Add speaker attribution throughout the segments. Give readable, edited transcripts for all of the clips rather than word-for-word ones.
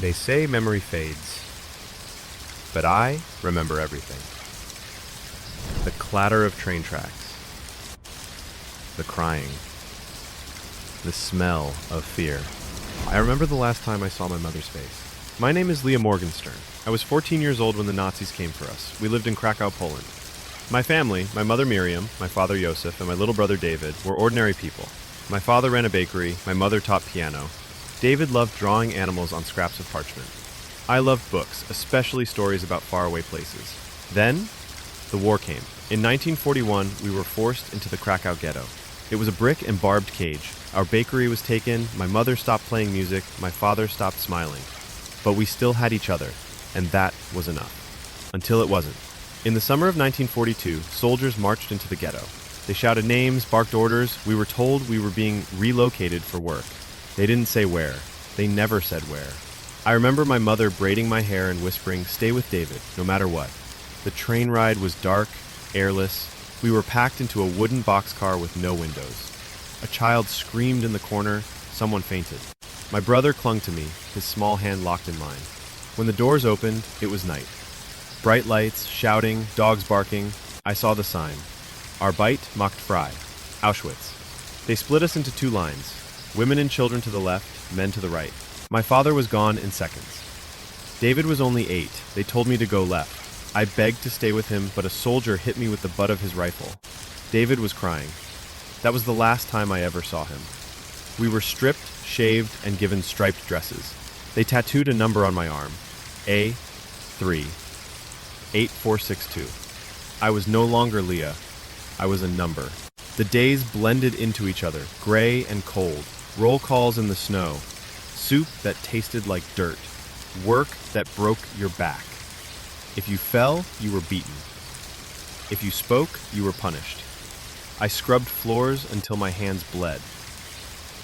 Speaker 1: They say memory fades, but I remember everything. The clatter of train tracks, the crying, the smell of fear. I remember the last time I saw my mother's face. My name is Leah Morgenstern. I was 14 years old when the Nazis came for us. We lived in Krakow, Poland. My family, my mother Miriam, my father Josef, and my little brother David, were ordinary people. My father ran a bakery, my mother taught piano. David loved drawing animals on scraps of parchment. I loved books, especially stories about faraway places. Then, the war came. In 1941, we were forced into the Krakow ghetto. It was a brick and barbed cage. Our bakery was taken, my mother stopped playing music, my father stopped smiling. But we still had each other, and that was enough. Until it wasn't. In the summer of 1942, soldiers marched into the ghetto. They shouted names, barked orders. We were told we were being relocated for work. They didn't say where. They never said where. I remember my mother braiding my hair and whispering, "Stay with David, no matter what." The train ride was dark, airless. We were packed into a wooden boxcar with no windows. A child screamed in the corner. Someone fainted. My brother clung to me, his small hand locked in mine. When the doors opened, it was night. Bright lights, shouting, dogs barking. I saw the sign. Arbeit macht frei. Auschwitz. They split us into two lines. Women and children to the left, men to the right. My father was gone in seconds. David was only 8. They told me to go left. I begged to stay with him, but a soldier hit me with the butt of his rifle. David was crying. That was the last time I ever saw him. We were stripped, shaved, and given striped dresses. They tattooed a number on my arm. A3 8462. I was no longer Leah. I was a number. The days blended into each other, gray and cold. Roll calls in the snow. Soup that tasted like dirt. Work that broke your back. If you fell, you were beaten. If you spoke, you were punished. I scrubbed floors until my hands bled.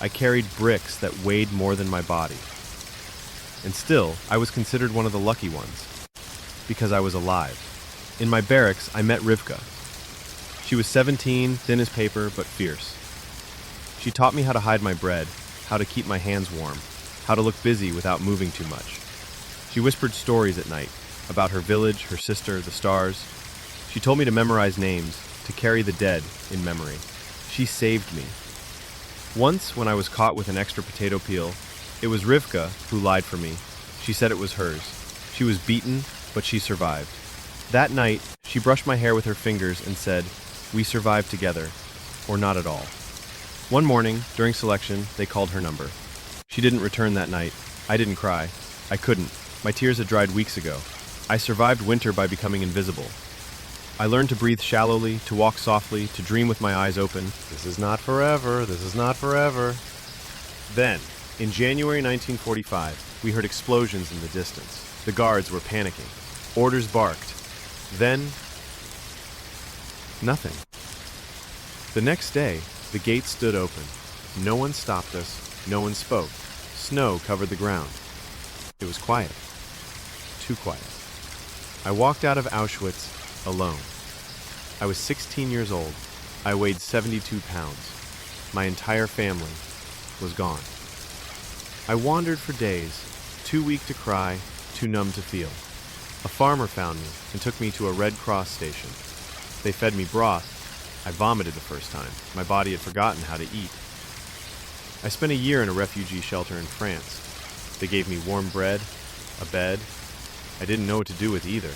Speaker 1: I carried bricks that weighed more than my body. And still, I was considered one of the lucky ones, because I was alive. In my barracks, I met Rivka. She was 17, thin as paper, but fierce. She taught me how to hide my bread, how to keep my hands warm, how to look busy without moving too much. She whispered stories at night, about her village, her sister, the stars. She told me to memorize names, to carry the dead in memory. She saved me. Once, when I was caught with an extra potato peel, it was Rivka who lied for me. She said it was hers. She was beaten, but she survived. That night, she brushed my hair with her fingers and said, "We survived together, or not at all." One morning, during selection, they called her number. She didn't return that night. I didn't cry. I couldn't. My tears had dried weeks ago. I survived winter by becoming invisible. I learned to breathe shallowly, to walk softly, to dream with my eyes open. This is not forever. This is not forever. Then, in January 1945, we heard explosions in the distance. The guards were panicking. Orders barked. Then, nothing. The next day, the gates stood open. No one stopped us. No one spoke. Snow covered the ground. It was quiet. Too quiet. I walked out of Auschwitz alone. I was 16 years old. I weighed 72 pounds. My entire family was gone. I wandered for days, too weak to cry, too numb to feel. A farmer found me and took me to a Red Cross station. They fed me broth. I vomited the first time. My body had forgotten how to eat. I spent a year in a refugee shelter in France. They gave me warm bread, a bed. I didn't know what to do with either.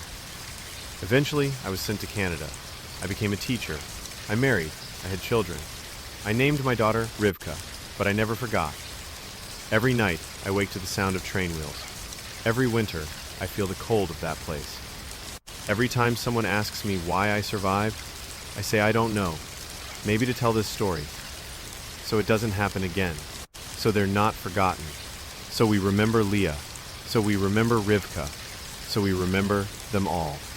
Speaker 1: Eventually, I was sent to Canada. I became a teacher. I married. I had children. I named my daughter Rivka, but I never forgot. Every night, I wake to the sound of train wheels. Every winter, I feel the cold of that place. Every time someone asks me why I survived, I say I don't know. Maybe to tell this story, so it doesn't happen again, so they're not forgotten, so we remember Leah, so we remember Rivka, so we remember them all.